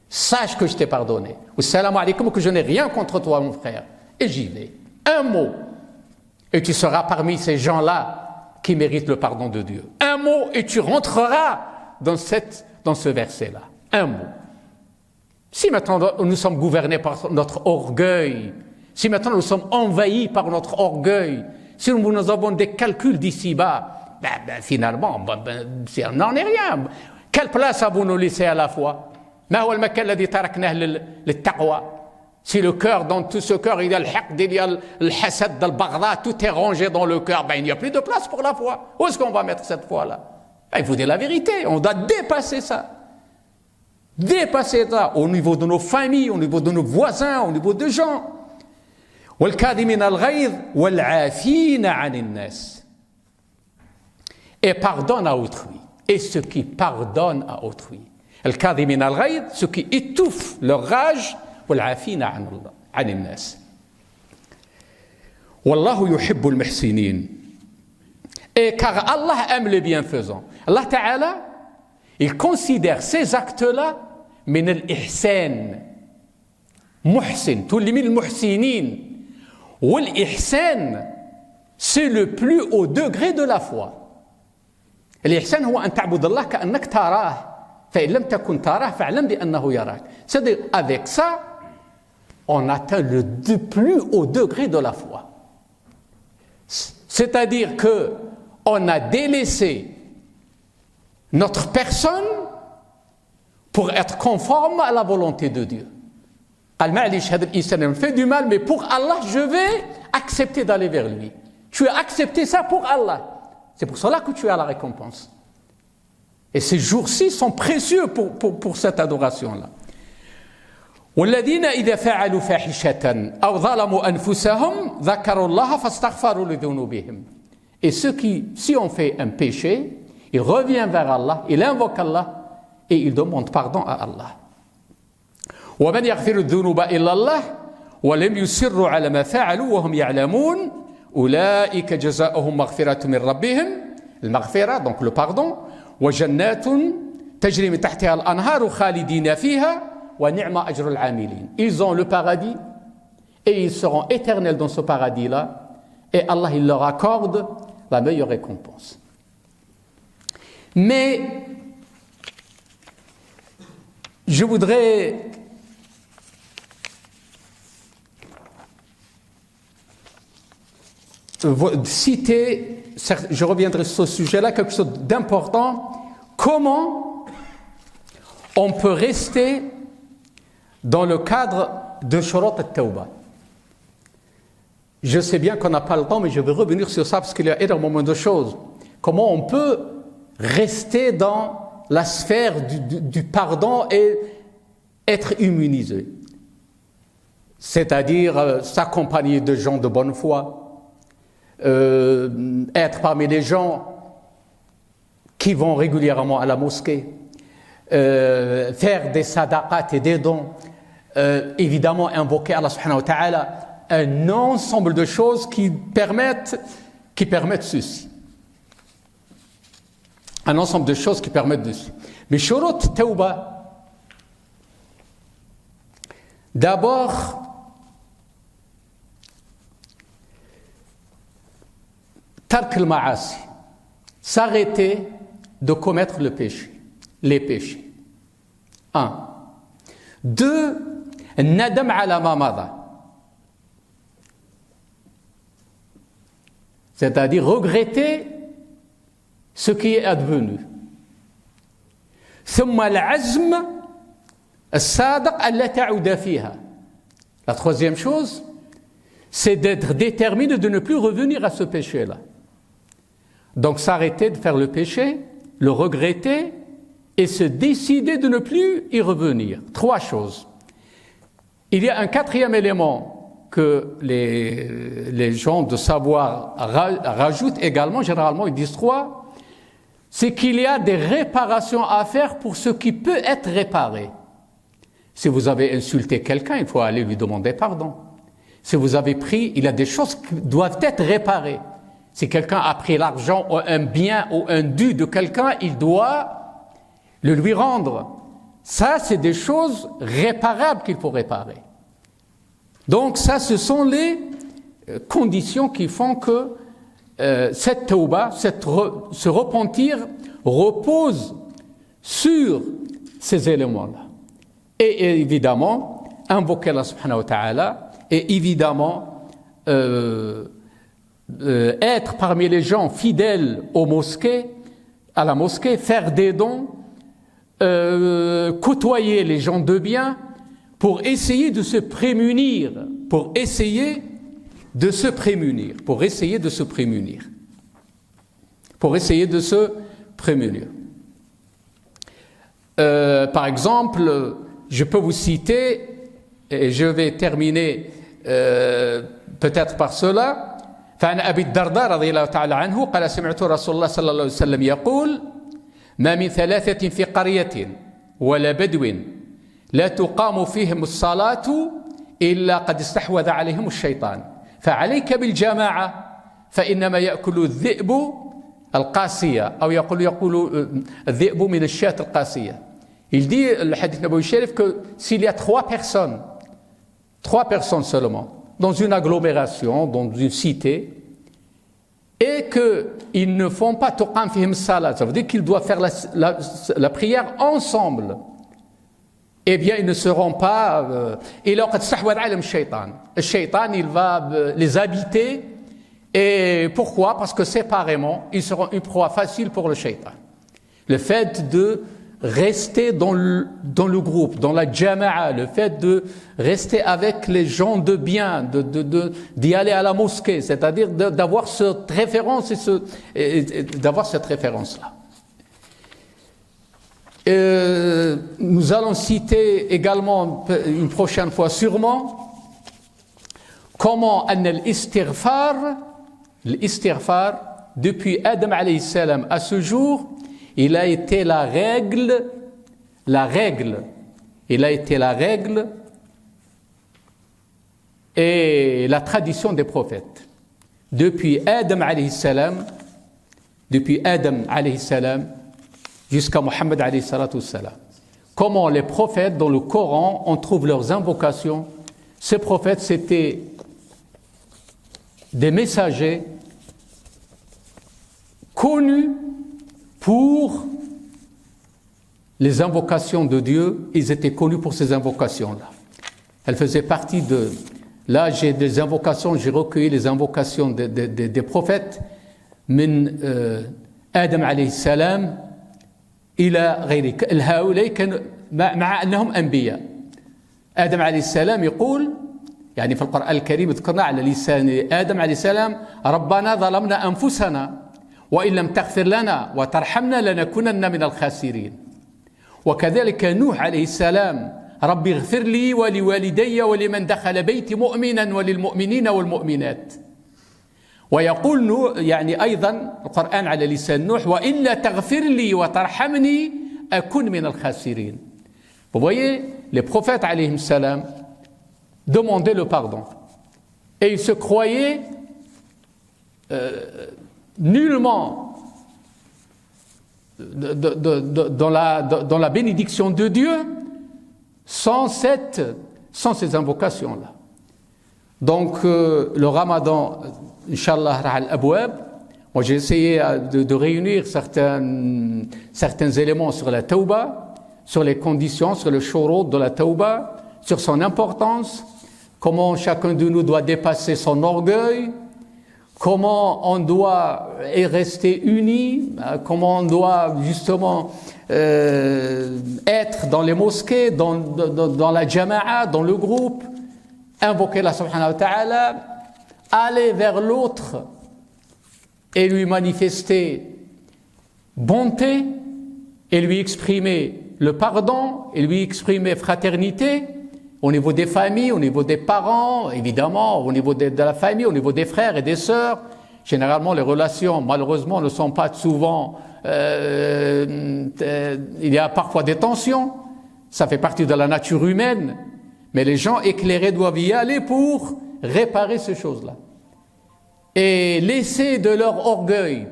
Sache que je t'ai pardonné. Assalamu alaikum, que je n'ai rien contre toi, mon frère. Et j'y vais. Un mot. Et tu seras parmi ces gens-là qui méritent le pardon de Dieu. Un mot et tu rentreras dans ce verset-là. Un mot. Si maintenant nous sommes gouvernés par notre orgueil, si maintenant nous sommes envahis par notre orgueil, si nous avons des calculs d'ici-bas, finalement, on n'en est rien. Quelle place avons-nous laissé à la foi? Si le cœur, dans tout ce cœur, il y a le haqd, il y a le hasad, le baghdad, tout est rangé dans le cœur, il n'y a plus de place pour la foi. Où est-ce qu'on va mettre cette foi-là? Il faut dire la vérité, on doit dépasser ça. Dépasser ça au niveau de nos familles, au niveau de nos voisins, au niveau des gens. وَالْكَاظِمِينَ الْغَيْظَ وَالْعَافِينَ عَنِ النَّاسِ. Et pardonne à autrui. Et ceux qui pardonnent à autrui. الْكَاظِمِينَ الْغَيْظَ, ceux qui étouffent leur rage. وَالْعَافِينَ عَنِ النَّاسِ. وَاللَّهُ يُحِبُّ الْمُحْسِنِينَ. Et car Allah aime les bienfaisants. Allah Ta'ala, il considère ces actes-là من الإحسان. محسن, تولي من المحسنين. والإحسان, c'est le plus haut degré de la foi. الإحسان هو أن تعبد الله كأنك تراه فإن لم تكن تراه فاعلم بأنه يراك. C'est-à-dire, avec ça, on atteint le plus haut degré de la foi. C'est-à-dire que on a délaissé notre personne pour être conforme à la volonté de Dieu. قال معليش هذا الإنسان me fait du mal, mais pour Allah, je vais accepter d'aller vers lui. Tu as accepté ça pour Allah. C'est pour cela que tu as la récompense. Et ces jours-ci sont précieux pour cette adoration-là. والذين إذا فعلوا فاحشة أو ظلموا أنفسهم ذكروا الله فاستغفروا لذنوبهم. Et ceux qui, si on fait un péché, ils reviennent vers Allah, ils invoquent Allah et ils demandent pardon à Allah. ومن يغفر الذنوب إلا الله ولم يصروا على ما فعلوا وهم يعلمون أولئك جزاؤهم مغفرة من ربهم, المغفرة donc le pardon, وجنات تجري من تحتها الأنهار خالدين فيها ونعم أجر العاملين. Ils ont le paradis et ils seront éternels dans ce paradis-là et Allah il leur accorde la meilleure récompense. Mais je voudrais citer, je reviendrai sur ce sujet-là, quelque chose d'important. Comment on peut rester dans le cadre de Shurut al-Tawbah? Je sais bien qu'on n'a pas le temps, mais je vais revenir sur ça parce qu'il y a énormément de choses. Comment on peut rester dans la sphère du pardon et être immunisé? C'est-à-dire s'accompagner de gens de bonne foi, être parmi les gens qui vont régulièrement à la mosquée, faire des sadaqat et des dons, évidemment invoquer Allah subhanahu wa ta'ala, un ensemble de choses qui permettent ceci. Un ensemble de choses qui permettent ceci. Mais shurut tawbah, d'abord, tark al-ma'asi, s'arrêter de commettre le péché, les péchés. 1. 2. Nadam ala ma mada, c'est-à-dire regretter ce qui est advenu. ثم العزم الصادق ألا تعود فيها. La troisième chose, c'est d'être déterminé de ne plus revenir à ce péché-là. Donc s'arrêter de faire le péché, le regretter et se décider de ne plus y revenir. 3 choses. Il y a un 4e élément que les gens de savoir rajoutent également, généralement ils disent 3, c'est qu'il y a des réparations à faire pour ce qui peut être réparé. Si vous avez insulté quelqu'un, il faut aller lui demander pardon. Si vous avez pris, il y a des choses qui doivent être réparées. Si quelqu'un a pris l'argent ou un bien ou un dû de quelqu'un, il doit le lui rendre. Ça, c'est des choses réparables qu'il faut réparer. Donc ça, ce sont les conditions qui font que cette tawbah, ce repentir repose sur ces éléments-là. Et évidemment, invoquer Allah subhanahu wa ta'ala, et évidemment, être parmi les gens fidèles aux mosquées, à la mosquée, faire des dons, côtoyer les gens de bien, pour essayer de se prémunir, pour essayer de se prémunir. Par exemple, je peux vous citer, et je vais terminer peut-être par cela. فعن أبي الدرداء رضي الله تعالى عنه قال سمعت رسول الله صلى الله عليه وسلم يقول ما من ثلاثة في قرية ولا بدو لا تقام فيهم الصلاة إلا قد استحوذ عليهم الشيطان فعليك بالجماعة فإنما يأكل الذئب القاسية أو يقول الذئب من الشاة القاسية. Il dit, le hadith Nabawi Sharif, que s'il y a trois personnes seulement, dans une agglomération, dans une cité, et qu'ils ne font pas tuqam fihim salat, ça veut dire qu'ils doivent faire la prière ensemble, eh bien ils ne seront pas... Le shaitan, il va les habiter. Et pourquoi? Parce que séparément, ils seront une proie facile pour le shaitan. Le fait de rester dans le groupe, dans la jama'a, le fait de rester avec les gens de bien, d'y aller à la mosquée, c'est-à-dire d'avoir cette référence d'avoir cette référence-là. Nous allons citer également une prochaine fois sûrement comment l'istighfar, depuis Adam alayhi salam à ce jour, il a été la règle, il a été la règle et la tradition des prophètes. Depuis Adam alayhi salam jusqu'à Mohammed alayhi salatu salam. Comment les prophètes dans le Coran, on trouve leurs invocations. Ces prophètes, c'était des messagers connus pour les invocations de Dieu. Ils étaient connus pour ces invocations-là. Elles faisaient partie de... Là, j'ai des invocations, j'ai recueilli les invocations des prophètes. من آدم عليه السلام إلى غيره هؤلاء كانوا مع أنهم أنبياء. آدم عليه السلام يقول يعني في القرآن الكريم ذكرنا على لسان آدم عليه السلام ربنا ظلمنا أنفسنا وإن لم تغفر لنا وترحمنا لنكونن من الخاسرين. وكذلك نوح عليه السلام ربي اغفر لي ولوالدي ولمن دخل بيتي مؤمنا وللمؤمنين والمؤمنات. ويقول نوح يعني أيضا القرآن على لسان نوح وإلا تغفر لي وترحمني أكن من الخاسرين. Vous voyez, les prophètes alayhim salam demandaient le pardon et ils se croyaient nullement dans la bénédiction de Dieu sans ces invocations-là. Donc le Ramadan, Inch'Allah, al-Abwab, moi j'ai essayé de réunir certains éléments sur la Tawba, sur les conditions, sur le shurut de la Tawba, sur son importance, comment chacun de nous doit dépasser son orgueil, comment on doit rester unis, comment on doit justement être dans les mosquées, dans la jama'a, dans le groupe, invoquer Allah subhanahu wa ta'ala, aller vers l'autre et lui manifester bonté et lui exprimer le pardon et lui exprimer fraternité au niveau des familles, au niveau des parents, évidemment, au niveau de la famille, au niveau des frères et des sœurs. Généralement, les relations, malheureusement, ne sont pas souvent... il y a parfois des tensions, ça fait partie de la nature humaine, mais les gens éclairés doivent y aller pour réparer ces choses-là. Et laisser de leur orgueil.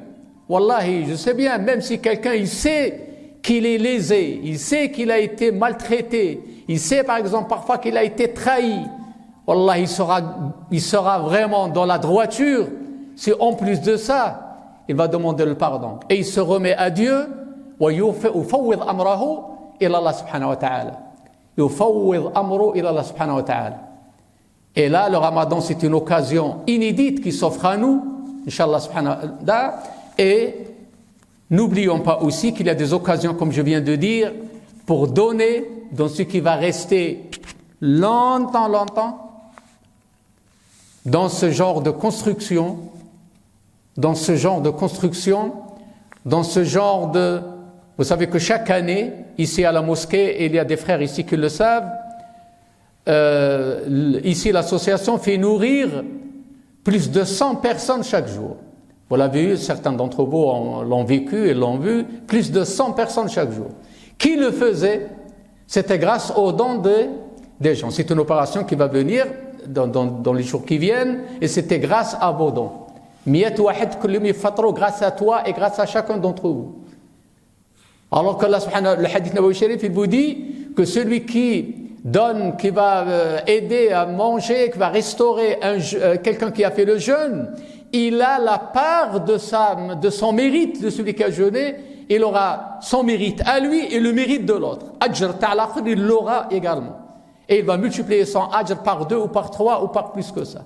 Wallahi, je sais bien, même si quelqu'un, il sait qu'il est lésé, il sait qu'il a été maltraité, il sait par exemple parfois qu'il a été trahi, Wallah, il sera vraiment dans la droiture si en plus de ça, il va demander le pardon. Et il se remet à Dieu, وَيُفَوِّضْ أَمْرَهُ إِلَى اللَّهِ سُبْحَانَهُ وَتَعَالَى. يُفَوِّضْ أَمْرُهُ إِلَى اللَّهِ سُبْحَانَهُ وَتَعَالَى. Et là, le Ramadan, c'est une occasion inédite qui s'offre à nous, Inch'Allah subhanahu wa ta'ala. Et n'oublions pas aussi qu'il y a des occasions, comme je viens de dire, pour donner dans ce qui va rester longtemps, dans ce genre de construction, dans ce genre Vous savez que chaque année, ici à la mosquée, et il y a des frères ici qui le savent, ici l'association fait nourrir plus de 100 personnes chaque jour. Vous l'avez vu, certains d'entre vous l'ont vécu et l'ont vu, plus de 100 personnes chaque jour. Qui le faisait? C'était grâce aux dons des gens. C'est une opération qui va venir dans les jours qui viennent, et c'était grâce à vos dons. Grâce à toi et grâce à chacun d'entre vous. Alors que Allah subhanahu, le hadith Nabawi Sharif, il vous dit que celui qui donne, qui va aider à manger, qui va restaurer quelqu'un qui a fait le jeûne, il a la part de son mérite, de celui qui a jeûné. Il aura son mérite à lui et le mérite de l'autre. Ajr ta'ala khir, il l'aura également. Et il va multiplier son ajr par 2 ou par 3 ou par plus que ça.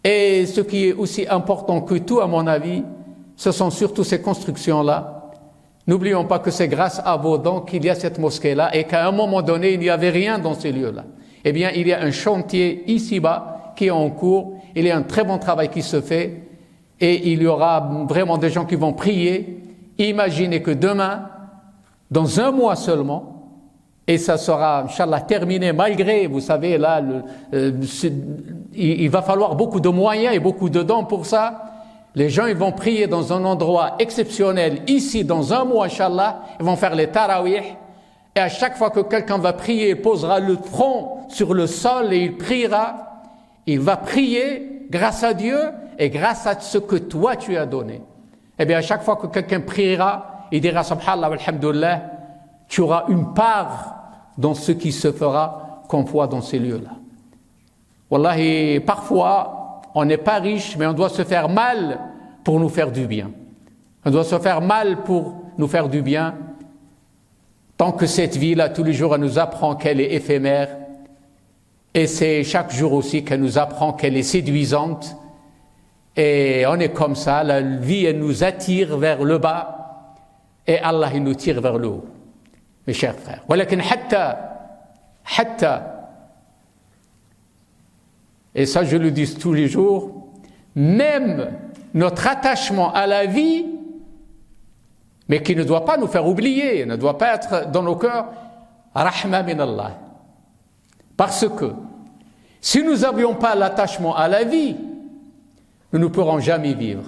Et ce qui est aussi important que tout, à mon avis, ce sont surtout ces constructions-là. N'oublions pas que c'est grâce à vos dons qu'il y a cette mosquée-là et qu'à un moment donné, il n'y avait rien dans ces lieux-là. Eh bien, il y a un chantier ici-bas qui est en cours. Il y a un très bon travail qui se fait et il y aura vraiment des gens qui vont prier. Imaginez que demain, dans un mois seulement, et ça sera, Inch'Allah, terminé malgré, vous savez, là, il va falloir beaucoup de moyens et beaucoup de dons pour ça. Les gens, ils vont prier dans un endroit exceptionnel, ici, dans un mois, Inch'Allah, ils vont faire les tarawih, et à chaque fois que quelqu'un va prier, il posera le front sur le sol et il priera, il va prier grâce à Dieu et grâce à ce que toi tu as donné. Eh bien, à chaque fois que quelqu'un priera, il dira subhanallah walhamdulillah, tu auras une part dans ce qui se fera comme foi dans ces lieux-là. Wallahi, parfois, on n'est pas riche, mais on doit se faire mal pour nous faire du bien. On doit se faire mal pour nous faire du bien. Tant que cette vie-là, tous les jours, elle nous apprend qu'elle est éphémère. Et c'est chaque jour aussi qu'elle nous apprend qu'elle est séduisante. Et on est comme ça, la vie, elle nous attire vers le bas. Et Allah, il nous tire vers le haut. Mes chers frères. ولكن حتى et ça je le dis tous les jours, même notre attachement à la vie, mais qui ne doit pas nous faire oublier, ne doit pas être dans nos cœurs, rahma min Allah. Parce que si nous n'avions pas l'attachement à la vie, nous ne pourrons jamais vivre.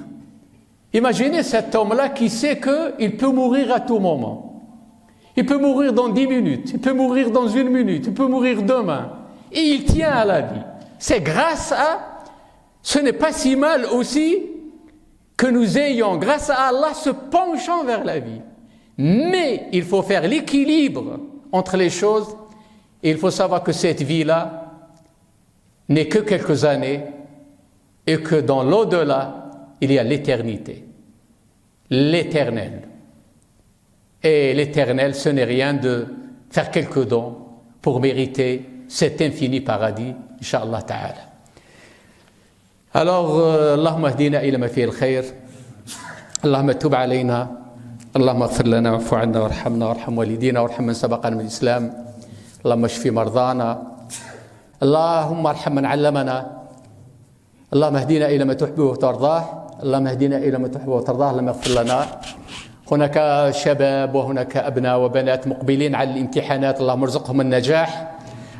Imaginez cet homme-là qui sait qu'il peut mourir à tout moment. Il peut mourir dans 10 minutes, il peut mourir dans 1 minute, il peut mourir demain. Et il tient à la vie. C'est grâce à... Ce n'est pas si mal aussi que nous ayons, grâce à Allah, ce penchant vers la vie. Mais il faut faire l'équilibre entre les choses. Et il faut savoir que cette vie-là n'est que quelques années et que dans l'au-delà, il y a l'éternité. L'éternel. Et l'éternel, ce n'est rien de faire quelques dons pour mériter cet infini paradis, Inch'Allah ta'ala. Alors, Allahumma hdina ila ma fi al-khayr, Allahumma tub alayna, Allahumma ighfir lana wa'fu 'anna warhamna warham walidina warham man sabaqana bil Islam, Allahumma shfi mardana, Allahumma arham man 'allamana, Allahumma hdina ila ma tuhibbu wa tardah, Allahumma hdina ila ma tuhibbu wa tardah, Allahumma ighfir lana. هناك شباب وهناك أبناء وبنات مقبلين على الامتحانات، اللهم ارزقهم النجاح،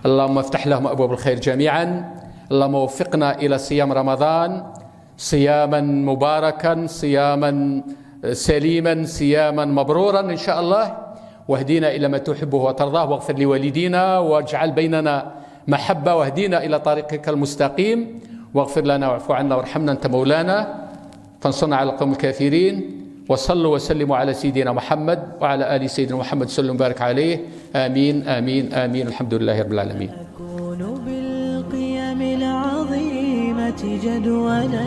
اللهم افتح لهم أبواب الخير جميعا، اللهم وفقنا إلى صيام رمضان صياما مباركا، صياما سليما، صياما مبرورا إن شاء الله، واهدينا إلى ما تحبه وترضاه، واغفر لوالدينا واجعل بيننا محبة، واهدينا إلى طريقك المستقيم، واغفر لنا واعف عنا وارحمنا أنت مولانا، فانصرنا على القوم الكافرين. وصلوا وسلموا على سيدنا محمد وعلى آل سيدنا محمد صلى الله وبارك عليه. آمين آمين آمين. الحمد لله رب العالمين. أكون بالقيم العظيمة جدولا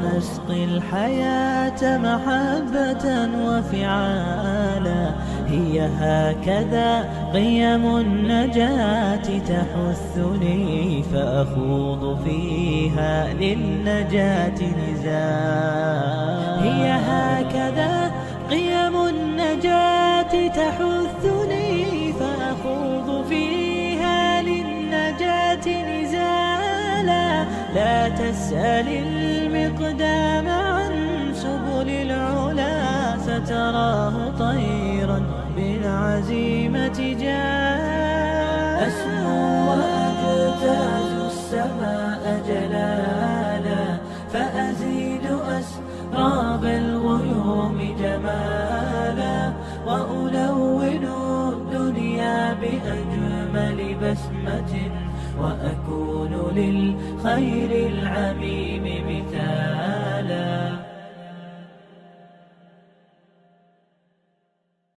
نسقي الحياة محبة وفعالا، هي هكذا قيم النجاة تحثني فأخوض فيها للنجاة نزالا، هي هكذا قيم النجاة تحثني فأخوض فيها للنجاة نزالا، لا تسأل المقدام عن سبل العلا فتراه طيرا بالعزيمة جاء. أسمو وأجتاز السماء جلالا فأزيد أسراب الغيوم جمالا، وألون الدنيا بأجمل بسمة، وأكون للخير العميم